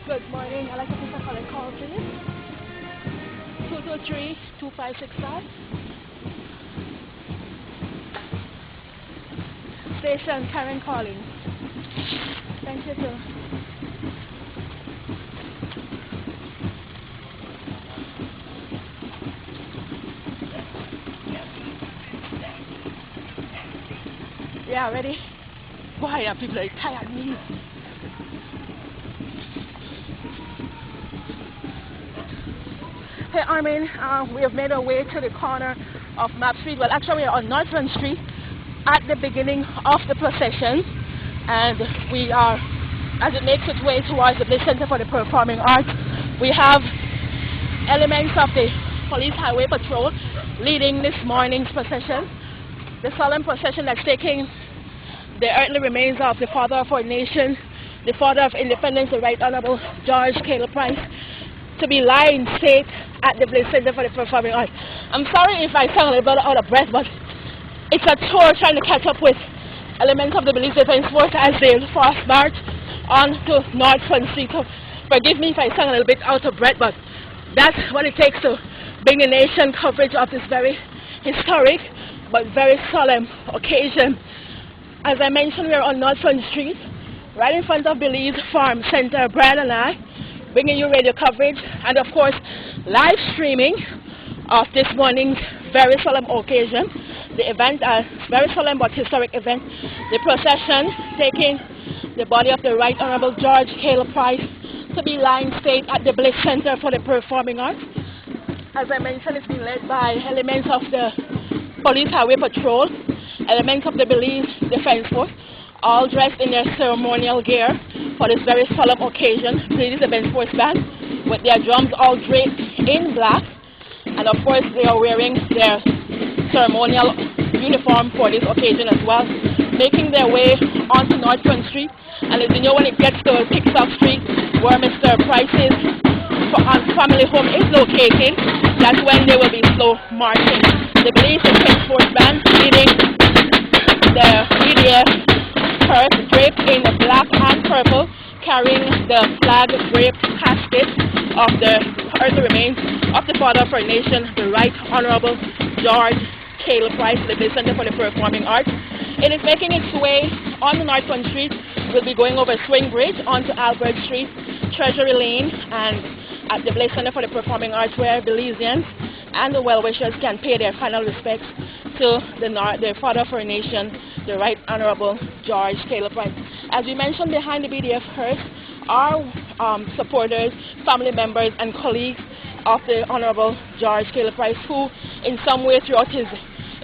Good morning. I'd like to please call a call, please. 223-2565. Station Karen calling. Thank you, sir. Yeah, ready? Why are people like tired me? Hey Armin, we have made our way to the corner of Map Street. Well, actually, we are on Northern Street at the beginning of the procession, and we are, as it makes its way towards the Bliss Center for the Performing Arts, we have elements of the Police Highway Patrol leading this morning's procession, the solemn procession that's taking the earthly remains of the father of our nation, the father of independence, the Right Honorable George Caleb Price, to be lying state at the Bliss Center for the Performing Arts. I'm sorry if I sound a little bit out of breath, but it's a chore trying to catch up with elements of the Belize Defense Force as they fast march on to North Front Street. So forgive me if I sound a little bit out of breath, but that's what it takes to bring the nation coverage of this very historic but very solemn occasion. As I mentioned, we are on North Front Street, right in front of Belize Farm Center. Brian and I bringing you radio coverage and, of course, live streaming of this morning's very solemn occasion. The event, a very solemn but historic event. The procession taking the body of the Right Honorable George Caleb Price to be lying state at the Bliss Center for the Performing Arts. As I mentioned, it's been led by elements of the Police Highway Patrol, elements of the Belize Defense Force, all dressed in their ceremonial gear for this very solemn occasion. Belize Defense Force band with their drums all draped in black, and of course they are wearing their ceremonial uniform for this occasion as well, making their way onto North Front Street. And as you know, when it gets to Kickstop Street, where Mr. Price's family home is located, that's when they will be slow marching. The Belize Defense Force band leading the EDF hearse draped in black and purple, carrying the flag draped casket of the earthly remains of the father of our nation, the Right Honorable George Caleb Price, the Bliss Center for the Performing Arts. It is making its way on the North Front Street. We'll be going over Swing Bridge onto Albert Street, Treasury Lane, and at the Bliss Center for the Performing Arts, where Belizeans and the well-wishers can pay their final respects to the father of our nation, the Right Honorable George Caleb Price. As we mentioned, behind the BDF hearse are supporters, family members, and colleagues of the Honorable George Caleb Price, who in some way throughout his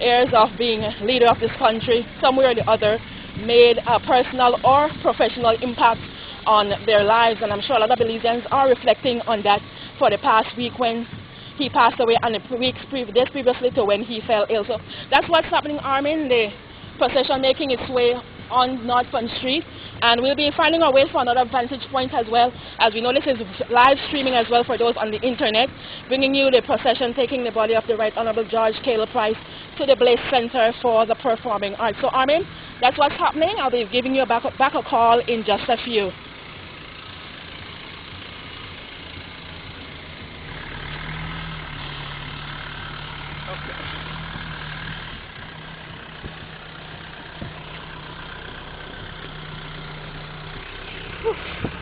years of being leader of this country, somewhere or the other, made a personal or professional impact on their lives. And I'm sure a lot of Belizeans are reflecting on that for the past week when he passed away, and the weeks previously to when he fell ill. So that's what's happening, Armin. The procession making its way on North Front Street, and we'll be finding our way for another vantage point as well. As we know, this is live streaming as well for those on the internet, bringing you the procession taking the body of the Right Honorable George Caleb Price to the Bliss Center for the Performing Arts. So Armin, that's what's happening. I'll be giving you back a call in just a few. Okay.